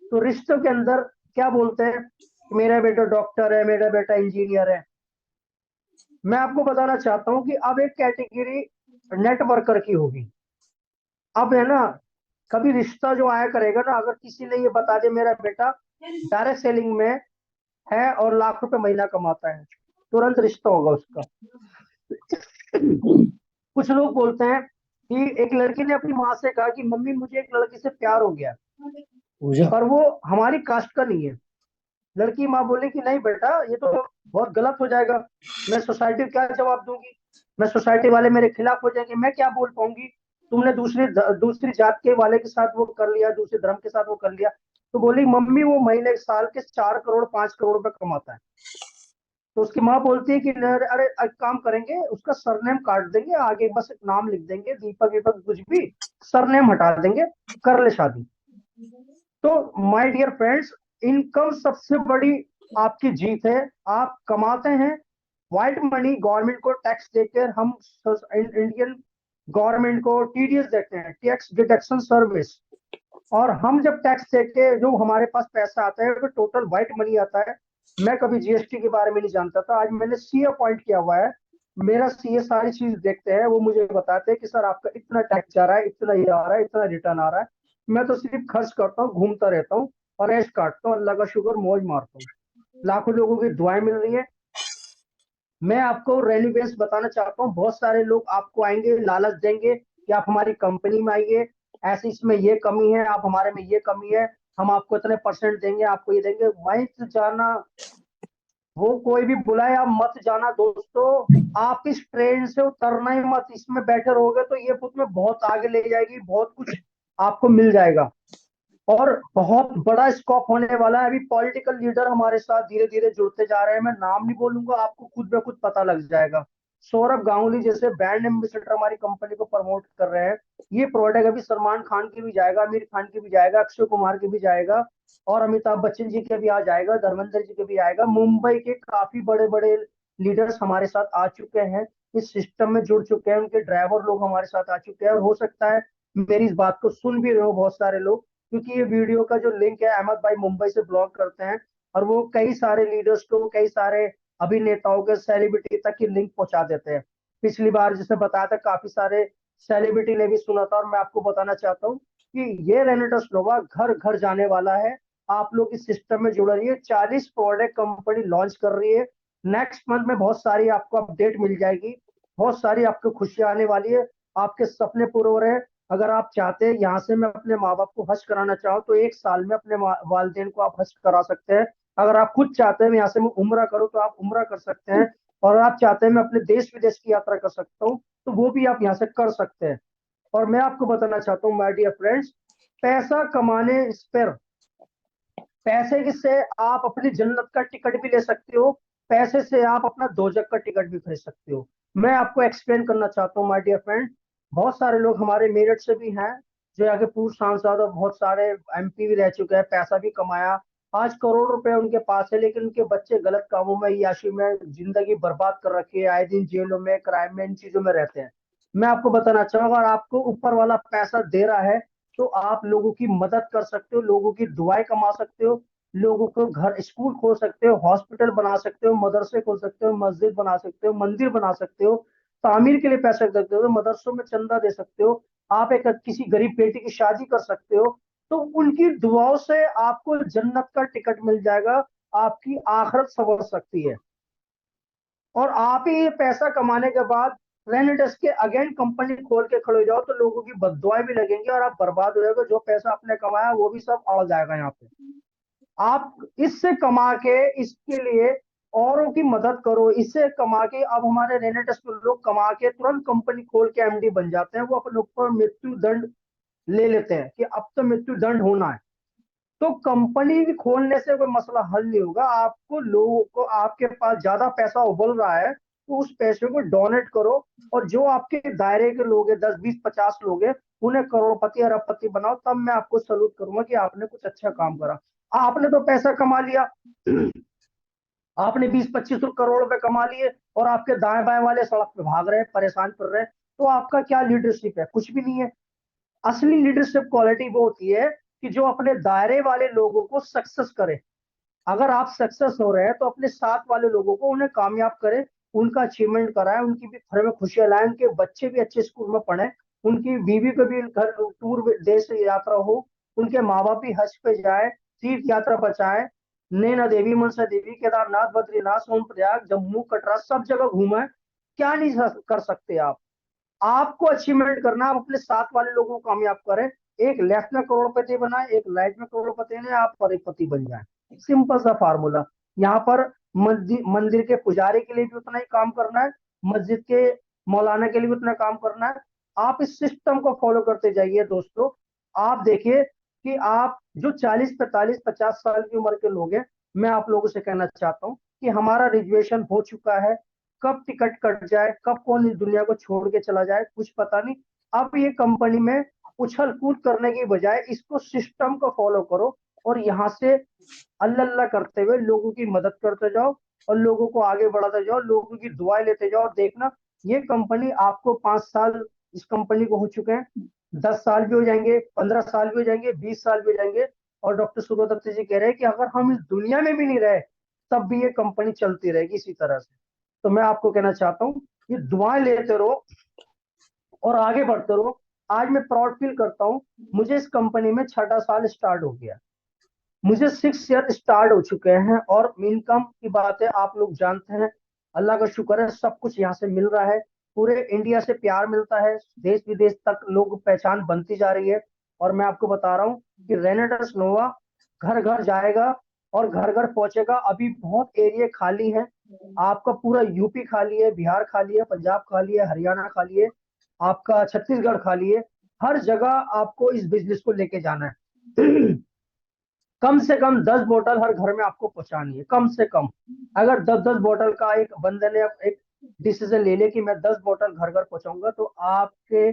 तो रिश्तों के अंदर क्या बोलते हैं कि मेरा बेटा डॉक्टर है, मेरा बेटा इंजीनियर है। मैं आपको बताना चाहता हूँ कि अब एक कैटेगरी नेटवर्कर की होगी। अब है ना, कभी रिश्ता जो आया करेगा ना, अगर किसी ने ये बता दे मेरा बेटा डायरेक्ट सेलिंग में है और लाख रुपए महीना कमाता है, तुरंत रिश्ता होगा उसका। कुछ लोग बोलते हैं कि एक लड़की ने अपनी माँ से कहा कि मम्मी मुझे एक लड़की से प्यार हो गया, पूजा। पर वो हमारी कास्ट का नहीं है। लड़की माँ बोली कि नहीं बेटा, ये तो बहुत गलत हो जाएगा, मैं सोसाइटी को क्या जवाब दूंगी, मैं सोसाइटी वाले मेरे खिलाफ हो जाएंगे, मैं क्या बोल पाऊंगी, तुमने दूसरी जात के वाले के साथ वो कर लिया, दूसरे धर्म के साथ वो कर लिया। तो बोली मम्मी वो महीने साल के 4 करोड़ 5 करोड़ रुपए कमाता है। तो उसकी माँ बोलती है कि अरे अरे, एक काम करेंगे, उसका सरनेम काट देंगे, आगे बस एक नाम लिख देंगे, दीपक दीपक कुछ भी, सरनेम हटा देंगे, कर ले शादी। तो माय डियर फ्रेंड्स, इनकम सबसे बड़ी आपकी जीत है। आप कमाते हैं व्हाइट मनी, गवर्नमेंट को टैक्स देकर हम इंडियन गवर्नमेंट को टीडीएस देते हैं, टैक्स डिडक्शन सर्विस। और हम जब टैक्स देके जो हमारे पास पैसा आता है, तो टोटल व्हाइट मनी आता है। मैं कभी जीएसटी के बारे में नहीं जानता था, आज मैंने सीए अपॉइंट किया हुआ है। मेरा सीए सारी चीज देखते हैं, वो मुझे बताते हैं कि सर आपका इतना टैक्स जा रहा है, इतना ये आ रहा है, इतना रिटर्न आ रहा है। मैं तो सिर्फ खर्च करता हूँ, घूमता रहता हूँ और ऐश काटता हूँ, अल्लाह का शुक्र, मौज मारता हूँ। लाखों लोगों की दुआएं मिल रही है। मैं आपको रेलिवेंस बताना चाहता हूँ, बहुत सारे लोग आपको आएंगे, लालच देंगे कि आप हमारी कंपनी में आइए, ऐसे इसमें ये कमी है, आप हमारे में ये कमी है, हम आपको इतने परसेंट देंगे, आपको ये देंगे, मत जाना। वो कोई भी बुलाए, आप मत जाना दोस्तों। आप इस ट्रेन से उतरना ही मत, इसमें बैठे रहोगे तो ये खुद में बहुत आगे ले जाएगी, बहुत कुछ आपको मिल जाएगा और बहुत बड़ा स्कोप होने वाला है। अभी पॉलिटिकल लीडर हमारे साथ धीरे धीरे जुड़ते जा रहे हैं, मैं नाम नहीं बोलूंगा, आपको खुद ब खुद पता लग जाएगा। सौरभ गांगुली जैसे ब्रांड एम्बेसडर हमारी कंपनी को प्रमोट कर रहे हैं। ये प्रोडक्ट अभी सलमान खान की भी जाएगा, आमिर खान की भी जाएगा, अक्षय कुमार की भी जाएगा, और अमिताभ बच्चन जी के भी आ जाएगा, धर्मेंद्र जी के भी आएगा। मुंबई के काफी बड़े बड़े लीडर्स हमारे साथ आ चुके हैं, इस सिस्टम में जुड़ चुके हैं, उनके ड्राइवर लोग हमारे साथ आ चुके हैं। और हो सकता है मेरी इस बात को सुन भी रहे हो बहुत सारे लोग, क्योंकि ये वीडियो का जो लिंक है, अहमद भाई मुंबई से ब्लॉग करते हैं, और वो कई सारे लीडर्स को, कई सारे अभिनेताओं के, सेलिब्रिटी तक की लिंक पहुंचा देते हैं। पिछली बार जिसने बताया था, काफी सारे सेलिब्रिटी ने भी सुना था। और मैं आपको बताना चाहता हूँ कि ये रेनेटस नोवा घर घर जाने वाला है। आप लोग इस सिस्टम में जुड़ रही है, 40 प्रोडक्ट कंपनी लॉन्च कर रही है। नेक्स्ट मंथ में बहुत सारी आपको अपडेट मिल जाएगी, बहुत सारी आपको खुशियां आने वाली है, आपके सपने पूरे हो रहे हैं। अगर आप चाहते हैं यहाँ से मैं अपने माँ बाप को हज कराना चाहूँ, तो एक साल में अपने वालदेन को आप हज करा सकते हैं। अगर आप खुद चाहते हैं यहाँ से मैं उम्रा करूँ, तो आप उम्रा कर सकते हैं। और आप चाहते हैं मैं अपने देश विदेश की यात्रा कर सकता हूँ, तो वो भी आप यहाँ से कर सकते हैं। और मैं आपको बताना चाहता हूँ माय डियर फ्रेंड्स, पैसा कमाने इस पर, पैसे से आप अपनी जन्नत का टिकट भी ले सकते हो, पैसे से आप अपना दोजक का टिकट भी खरीद सकते हो। मैं आपको एक्सप्लेन करना चाहता हूँ माय डियर फ्रेंड। बहुत सारे लोग हमारे मेरठ से भी हैं, जो आगे पूर्व सांसद और बहुत सारे एमपी भी रह चुके हैं, पैसा भी कमाया, आज करोड़ रुपए उनके पास है, लेकिन उनके बच्चे गलत कामों में, याशी में जिंदगी बर्बाद कर रखी है, आए दिन जेलों में, क्राइम में, इन चीजों में रहते हैं। मैं आपको बताना चाहूंगा, अगर आपको ऊपर वाला पैसा दे रहा है, तो आप लोगों की मदद कर सकते हो, लोगों की दुआएं कमा सकते हो, लोगों को घर स्कूल खोल सकते हो, हॉस्पिटल बना सकते हो, मदरसे खोल सकते हो, मस्जिद बना सकते हो, मंदिर बना सकते हो, तामीर के लिए पैसे रख सकते हो, मदरसों में चंदा दे सकते हो, आप एक किसी गरीब बेटी की शादी कर सकते हो। तो उनकी दुआओं से आपको जन्नत का टिकट मिल जाएगा, आपकी आखिरत संवर सकती है। और आप ही ये पैसा कमाने के बाद रेनेडस के अगेन कंपनी खोल के खड़े हो जाओ, तो लोगों की बददुआएं भी लगेंगी और आप बर्बाद हो जाओगे, जो पैसा आपने कमाया वो भी सब अड़ जाएगा यहाँ पे। आप इससे कमा के, इसके लिए औरों की मदद करो, इससे कमा के। अब हमारे रेनेटस में लोग कमा के तुरंत कंपनी खोल के एमडी बन जाते हैं, वो अपने ऊपर मृत्यु दंड ले लेते हैं कि अब तो मृत्यु दंड होना है। तो कंपनी खोलने से कोई मसला हल नहीं होगा, आपको लोगों को, आपके पास ज्यादा पैसा उबल रहा है तो उस पैसे को डोनेट करो, और जो आपके दायरे के लोग हैं, 10 20 50 लोग हैं, उन्हें करोड़पति अरबपति बनाओ, तब मैं आपको सलूट करूंगा कि आपने कुछ अच्छा काम करा। आपने तो पैसा कमा लिया, आपने 20 25 करोड़ रुपए कमा लिए, और आपके दाएं बाएं वाले सड़क पे भाग रहे हैं, परेशान कर रहे हैं, तो आपका क्या लीडरशिप है? कुछ भी नहीं है। असली लीडरशिप क्वालिटी वो होती है कि जो अपने दायरे वाले लोगों को सक्सेस करे। अगर आप सक्सेस हो रहे हैं, तो अपने साथ वाले लोगों को, उन्हें कामयाब करें, उनका अचीवमेंट कराएं, उनकी भी घर में खुशियां लाएं, उनके बच्चे भी अच्छे स्कूल में पढ़े, उनकी बीवी को भी घर टूर देश यात्रा हो, उनके माँ बाप भी हज पे जाए, तीर्थ यात्रा बचाए, नैना देवी, मनसा देवी, केदारनाथ, बद्रीनाथ, सोनप्रयाग, जम्मू, कटरा, सब जगह घूमे। क्या नहीं कर सकते आप? आपको अचीवमेंट करना, आप अपने साथ वाले लोगों को कामयाब करें। एक लेफ्ट में करोड़पति बनाए, एक राइट में करोड़पति ने, आप करोड़पति बन जाए। सिंपल सा फार्मूला। यहाँ पर मंदिर मंदिर के पुजारी के लिए भी उतना ही काम करना है, मस्जिद के मौलाना के लिए भी उतना काम करना है। आप इस सिस्टम को फॉलो करते जाइए दोस्तों। आप देखिए कि आप जो 40 45 50 साल की उम्र के लोग हैं, मैं आप लोगों से कहना चाहता हूँ कि हमारा रिजर्वेशन हो चुका है। कब टिकट कट जाए, कब कौन इस दुनिया को छोड़ के चला जाए, कुछ पता नहीं। अब ये कंपनी में उछल कूद करने की बजाय इसको सिस्टम को फॉलो करो, और यहाँ से अल्लाह अल्लाह करते हुए लोगों की मदद करते जाओ, और लोगों को आगे बढ़ाते जाओ, लोगों की दुआएं लेते जाओ। और देखना, ये कंपनी आपको 5 साल इस कंपनी को हो चुके हैं, 10 साल भी हो जाएंगे, 15 साल भी हो जाएंगे, 20 साल भी हो जाएंगे। और डॉक्टर सूर्यदत्त जी कह रहे हैं कि अगर हम इस दुनिया में भी नहीं रहे, तब भी ये कंपनी चलती रहेगी इसी तरह से। तो मैं आपको कहना चाहता हूँ, ये दुआएं लेते रहो और आगे बढ़ते रहो। आज मैं प्राउड फील करता हूँ, मुझे इस कंपनी में 6ठा साल स्टार्ट हो गया, मुझे 6 ईयर स्टार्ट हो चुके हैं, और इनकम की बात है, आप लोग जानते हैं। अल्लाह का शुक्र है, सब कुछ यहाँ से मिल रहा है। पूरे इंडिया से प्यार मिलता है, देश विदेश तक लोग पहचान बनती जा रही है। और मैं आपको बता रहा हूँ कि रेनेडस नोवा घर घर जाएगा और घर घर पहुंचेगा। अभी बहुत एरिया खाली है, आपका पूरा यूपी खाली है, बिहार खाली है, पंजाब खाली है, हरियाणा खाली है, आपका छत्तीसगढ़ खाली है। हर जगह आपको इस बिजनेस को लेके जाना है। कम से कम 10 बोतल हर घर में आपको पहुंचानी है, कम से कम। अगर 10 10 बोतल का एक बंदे ने एक डिसीजन ले लिया कि मैं 10 बोतल घर घर पहुंचाऊंगा, तो आपके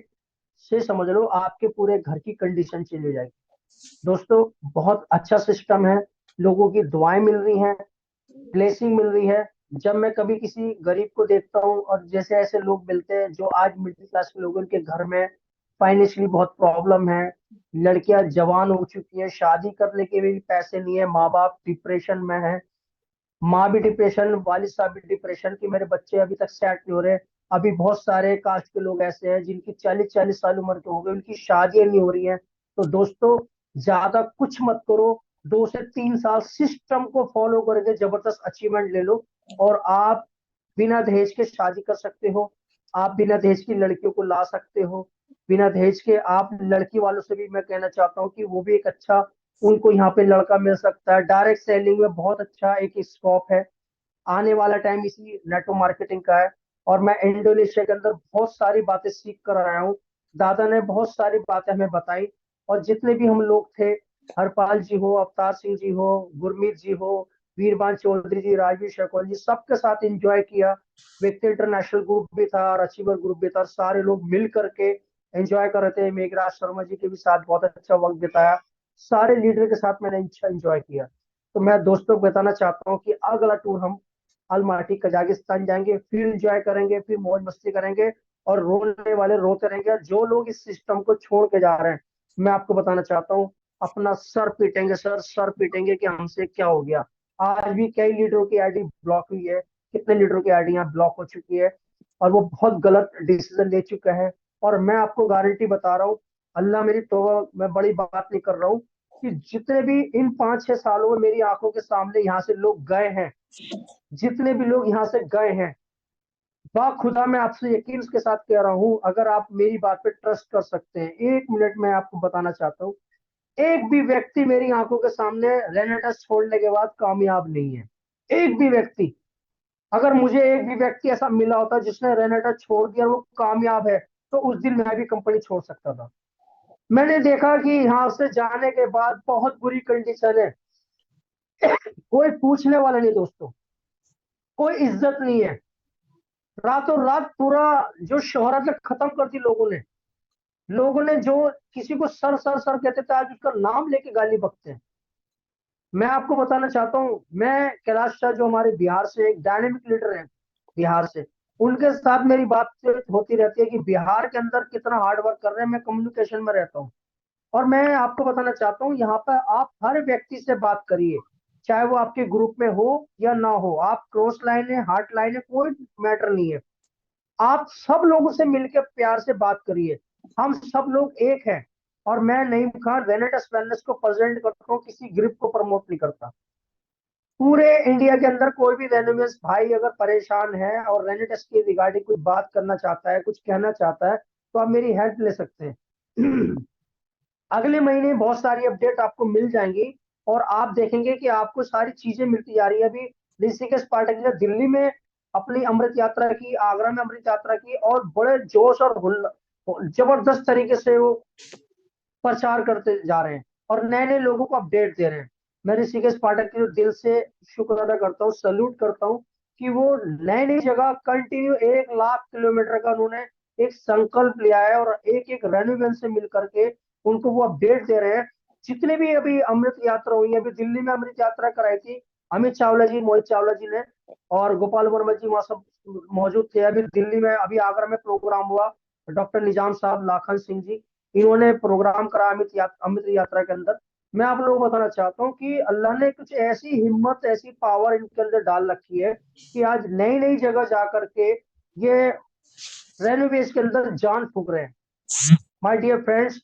से समझ लो आपके पूरे घर की कंडीशन चेंज हो जाएगी। दोस्तों, बहुत अच्छा सिस्टम है, लोगों की दुआएं मिल रही हैं, ब्लेसिंग मिल रही है। जब मैं कभी किसी गरीब को देखता हूँ, और जैसे ऐसे लोग मिलते हैं जो आज मिडिल क्लास के लोगों के घर में फाइनेंशियली बहुत प्रॉब्लम है, लड़कियां जवान हो चुकी है, शादी करने के भी पैसे नहीं है, माँ बाप डिप्रेशन में है, माँ भी डिप्रेशन, वालिद साहब भी डिप्रेशन कि मेरे बच्चे अभी तक सेट नहीं हो रहे। अभी बहुत सारे कास्ट के लोग ऐसे हैं जिनकी 40 40 साल उम्र के हो गए, उनकी शादियां नहीं हो रही हैं। तो दोस्तों, ज्यादा कुछ मत करो, 2 से 3 साल सिस्टम को फॉलो करके जबरदस्त अचीवमेंट ले लो, और आप बिना दहेज के शादी कर सकते हो। आप बिना दहेज की लड़कियों को ला सकते हो। बिना दहेज के आप लड़की वालों से भी मैं कहना चाहता हूँ कि वो भी एक अच्छा, उनको यहाँ पे लड़का मिल सकता है। डायरेक्ट सेलिंग में बहुत अच्छा एक स्कोप है, आने वाला टाइम इसी नेटवर्क मार्केटिंग का है। और मैं इंडोनेशिया के अंदर बहुत सारी बातें सीख कर आया हूँ, दादा ने बहुत सारी बातें हमें बताई। और जितने भी हम लोग थे, हरपाल जी हो, अवतार सिंह जी हो, गुरमीत जी हो, वीरबान चौधरी जी, राजवीर शेकौल जी, सबके साथ एंजॉय किया। व्यक्ति इंटरनेशनल ग्रुप भी था और अचीवर ग्रुप भी था, सारे लोग मिल करके एंजॉय कर रहे थे। मेघराज शर्मा जी के भी साथ बहुत अच्छा वक्त बिताया, सारे लीडर के साथ मैंने अच्छा एंजॉय किया। तो मैं दोस्तों को बताना चाहता हूँ कि अगला टूर हम अलमाटी कजाकिस्तान जाएंगे, फिर एंजॉय करेंगे, फिर मौज मस्ती करेंगे, और रोने वाले रोते रहेंगे। और जो लोग इस सिस्टम को छोड़ के जा रहे हैं, मैं आपको बताना चाहता हूँ, अपना सर पीटेंगे सर, सर पीटेंगे कि हमसे क्या हो गया। आज भी कई लीडरों की आईडी ब्लॉक हुई है, कितने लीडरों की आईडी यहाँ ब्लॉक हो चुकी है, और वो बहुत गलत डिसीजन ले चुका है। और मैं आपको गारंटी बता रहा हूँ, अल्लाह मेरी तौबा, मैं बड़ी बात नहीं कर रहा हूँ, कि जितने भी इन 5 6 सालों में मेरी आंखों के सामने यहाँ से लोग गए हैं, जितने भी लोग यहाँ से गए हैं, खुदा मैं आपसे यकीन के साथ कह रहा हूँ, अगर आप मेरी बात पे ट्रस्ट कर सकते हैं, 1 मिनट में आपको बताना चाहता हूँ, एक भी व्यक्ति मेरी आंखों के सामने रेनेटस छोड़ने के बाद कामयाब नहीं है। एक भी व्यक्ति, अगर मुझे एक भी व्यक्ति ऐसा मिला होता जिसने रेनेटस छोड़ दिया और वो कामयाब है, तो उस दिन मैं भी कंपनी छोड़ सकता था। मैंने देखा कि यहाँ से जाने के बाद बहुत बुरी कंडीशन है, कोई पूछने वाला नहीं दोस्तों, कोई इज्जत नहीं है। रातों रात पूरा जो शोहरत है खत्म कर दी लोगों ने। लोगों ने जो किसी को सर सर सर कहते थे, आज उसका नाम लेके गाली बकते हैं। मैं आपको बताना चाहता हूँ, मैं कैलाश शाह जो हमारे बिहार से एक डायनेमिक लीडर है बिहार से, उनके साथ मेरी बातचीत होती रहती है कि बिहार के अंदर कितना हार्ड वर्क कर रहे हैं। मैं कम्युनिकेशन में रहता हूँ, और मैं आपको बताना चाहता हूँ, यहाँ पर आप हर व्यक्ति से बात करिए, चाहे वो आपके ग्रुप में हो या ना हो। आप क्रॉस लाइन है, हार्ट लाइन है, कोई मैटर नहीं है। आप सब लोगों से मिलकर प्यार से बात करिए, हम सब लोग एक हैं। और मैं नईम खान वेनेटस वेलनेस को प्रेजेंट करता हूँ, किसी ग्रुप को प्रमोट नहीं करता। पूरे इंडिया के अंदर कोई भी रेनोवेट्स भाई अगर परेशान है और रेनेटेस के रिगार्डिंग कोई बात करना चाहता है, कुछ कहना चाहता है, तो आप मेरी हेल्प ले सकते हैं। अगले महीने बहुत सारी अपडेट आपको मिल जाएंगी और आप देखेंगे कि आपको सारी चीजें मिलती जा रही है। अभी ऋषिकेश पाठक ने दिल्ली में अपनी अमृत यात्रा की, आगरा में अमृत यात्रा की, और बड़े जोश और जबरदस्त तरीके से वो प्रचार करते जा रहे हैं और नए नए लोगों को अपडेट दे रहे हैं। मैं ऋषिकेश पाठक की दिल से शुक्र अदा करता हूँ, सल्यूट करता हूँ कि वो नई नई जगह कंटिन्यू 1 लाख किलोमीटर का उन्होंने एक संकल्प लिया है और एक एक रेन्यूवेल से मिल करके उनको वो अपडेट दे रहे हैं। जितने भी अभी अमृत यात्रा हुई है, अभी दिल्ली में अमृत यात्रा कराई थी अमित चावला जी, मोहित चावला जी ने, और गोपाल वर्मा जी वहां सब मौजूद थे। अभी दिल्ली में, अभी आगरा में प्रोग्राम हुआ, डॉक्टर निजाम साहब, लाखन सिंह जी, इन्होंने प्रोग्राम करा अमृत यात्रा के अंदर। मैं आप लोगों को बताना चाहता हूँ कि अल्लाह ने कुछ ऐसी हिम्मत, ऐसी पावर इनके अंदर डाल रखी है कि आज नई नई जगह जा करके ये रेनोवेश के अंदर जान फूक रहे हैं। माय डियर फ्रेंड्स,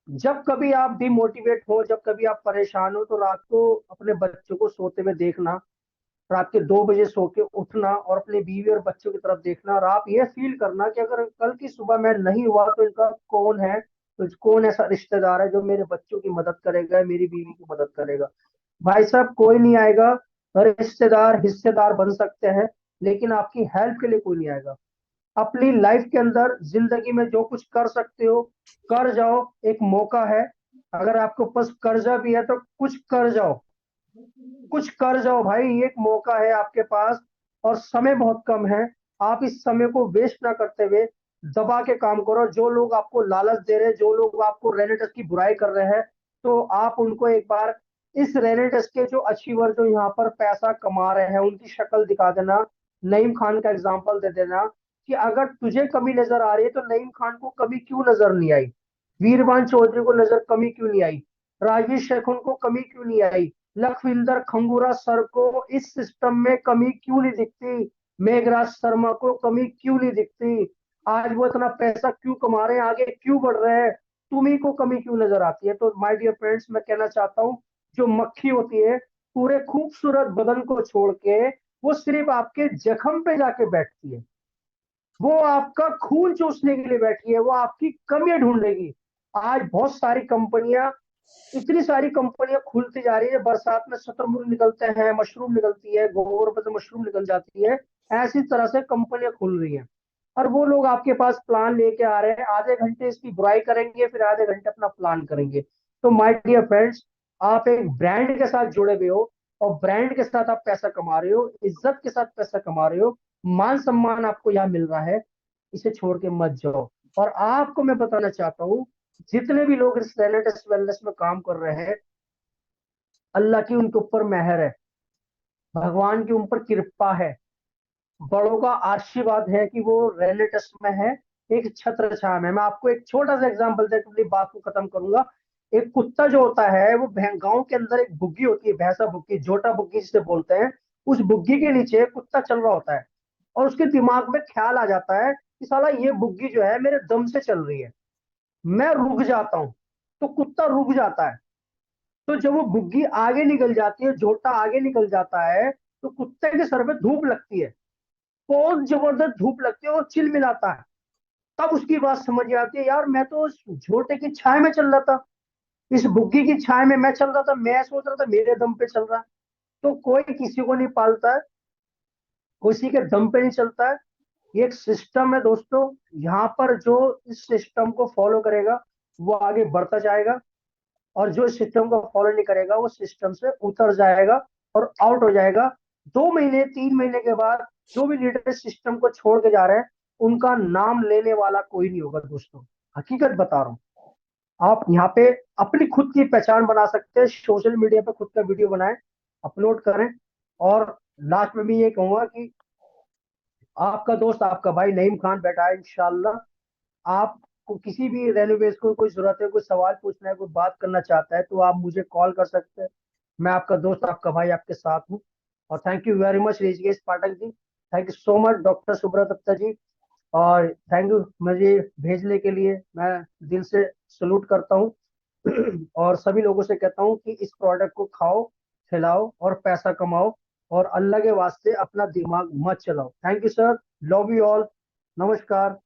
जब कभी आप डिमोटिवेट हो, जब कभी आप परेशान हो, तो रात को अपने बच्चों को सोते हुए देखना, रात के 2 बजे सो के उठना और अपने बीवी और बच्चों की तरफ देखना, और आप ये फील करना कि अगर कल की सुबह मैं नहीं हुआ तो इनका कौन है, तो कौन ऐसा रिश्तेदार है जो मेरे बच्चों की मदद करेगा, मेरी बीवी की मदद करेगा। भाई साहब, कोई नहीं आएगा। रिश्तेदार हिस्सेदार बन सकते हैं, लेकिन आपकी हेल्प के लिए कोई नहीं आएगा। अपनी लाइफ के अंदर, जिंदगी में जो कुछ कर सकते हो कर जाओ, एक मौका है। अगर आपके पास कर्जा भी है तो कुछ कर जाओ, कुछ कर जाओ भाई, ये एक मौका है आपके पास और समय बहुत कम है। आप इस समय को वेस्ट ना करते हुए दबा के काम करो। जो लोग आपको लालच दे रहे हैं, जो लोग आपको रेनेटस की बुराई कर रहे हैं, तो आप उनको एक बार इस रेनेटस के जो अचीवर, जो यहाँ पर पैसा कमा रहे हैं, उनकी शक्ल दिखा देना। नईम खान का एग्जाम्पल दे देना कि अगर तुझे कमी नजर आ रही है तो नईम खान को कमी क्यों नजर नहीं आई, वीरबान चौधरी को नजर कमी क्यों नहीं आई, राजेश शेखुन को कमी क्यों नहीं आई, लखविंदर खंगूरा सर को इस सिस्टम में कमी क्यों नहीं दिखती, मेघराज शर्मा को कमी क्यों नहीं दिखती, आज वो इतना पैसा क्यों कमा रहे हैं, आगे क्यों बढ़ रहे हैं, तुम्ही को कमी क्यों नजर आती है। तो माय डियर फ्रेंड्स, मैं कहना चाहता हूँ, जो मक्खी होती है पूरे खूबसूरत बदन को छोड़ के वो सिर्फ आपके जख्म पे जाके बैठती है, वो आपका खून चूसने के लिए बैठी है, वो आपकी कमियां ढूंढेगी। आज बहुत सारी कंपनियां, इतनी सारी कंपनियां खुलती जा रही है, बरसात में शतरमुर्ग निकलते हैं, मशरूम निकलती है, गोबर पर मशरूम निकल जाती है, ऐसी तरह से कंपनियां खुल रही हैं। और वो लोग आपके पास प्लान लेके आ रहे हैं, आधे घंटे इसकी बुराई करेंगे, फिर आधे घंटे अपना प्लान करेंगे। तो माय डियर फ्रेंड्स, आप एक ब्रांड के साथ जुड़े हुए हो और ब्रांड के साथ आप पैसा कमा रहे हो, इज्जत के साथ पैसा कमा रहे हो, मान सम्मान आपको यहाँ मिल रहा है, इसे छोड़ के मत जाओ। और आपको मैं बताना चाहता हूँ, जितने भी लोग इस वेलनेस वेलनेस में काम कर रहे हैं, अल्लाह की उनके ऊपर मेहर है, भगवान की ऊपर कृपा है, बड़ों का आशीर्वाद है कि वो वेलनेस में है, एक छत्र छाया में। मैं आपको एक छोटा सा एग्जांपल देकर अपनी बात को खत्म करूंगा। एक कुत्ता जो होता है, वो गांव के अंदर एक बुग्गी होती है, भैंसा बुग्गी, जोटा बुग्गी जिसे बोलते हैं, उस बुग्गी के नीचे कुत्ता चल रहा होता है और उसके दिमाग में ख्याल आ जाता है कि साला ये बुग्गी जो है मेरे दम से चल रही है, मैं रुक जाता हूँ। तो कुत्ता रुक जाता है। तो जब वो बुग्गी आगे निकल जाती है, झोटा आगे निकल जाता है, तो कुत्ते के सर पे धूप लगती है, बहुत जबरदस्त धूप लगती है, वो चिल मिलाता है। तब उसकी बात समझ में आती है, यार मैं तो उस झोटे की छाया में चल रहा था, इस बुग्गी की छाया में मैं चल रहा था, मैं सोच रहा था मेरे दम पे चल रहा है। तो कोई किसी को नहीं पालता है, किसी के दम पे नहीं चलता है। ये एक सिस्टम है दोस्तों, यहाँ पर जो इस सिस्टम को फॉलो करेगा वो आगे बढ़ता जाएगा, और जो सिस्टम को फॉलो नहीं करेगा वो सिस्टम से उतर जाएगा और आउट हो जाएगा। 2 महीने 3 महीने के बाद जो भी लीडर सिस्टम को छोड़ के जा रहे हैं, उनका नाम लेने वाला कोई नहीं होगा दोस्तों, हकीकत बता रहा हूँ। आप यहाँ पे अपनी खुद की पहचान बना सकते हैं, सोशल मीडिया पे खुद का वीडियो बनाएं, अपलोड करें। और लास्ट में भी ये कहूंगा कि आपका दोस्त, आपका भाई नईम खान बैठा है, इंशाल्लाह आपको किसी भी रेनोवेशन को कोई जरूरत है, कोई सवाल पूछना है, कोई बात करना चाहता है, तो आप मुझे कॉल कर सकते हैं। मैं आपका दोस्त, आपका भाई, आपके साथ हूँ। और thank you very much Rishikesh Pathak ji, thank you so much doctor Subrata Datta ji, और थैंक यू मुझे भेजने के लिए, मैं दिल से सलूट करता हूँ। और सभी लोगों से कहता हूँ कि इस प्रोडक्ट को खाओ, खिलाओ और पैसा कमाओ, और अल्लाह के वास्ते अपना दिमाग मत चलाओ। Thank you sir, love you all, नमस्कार।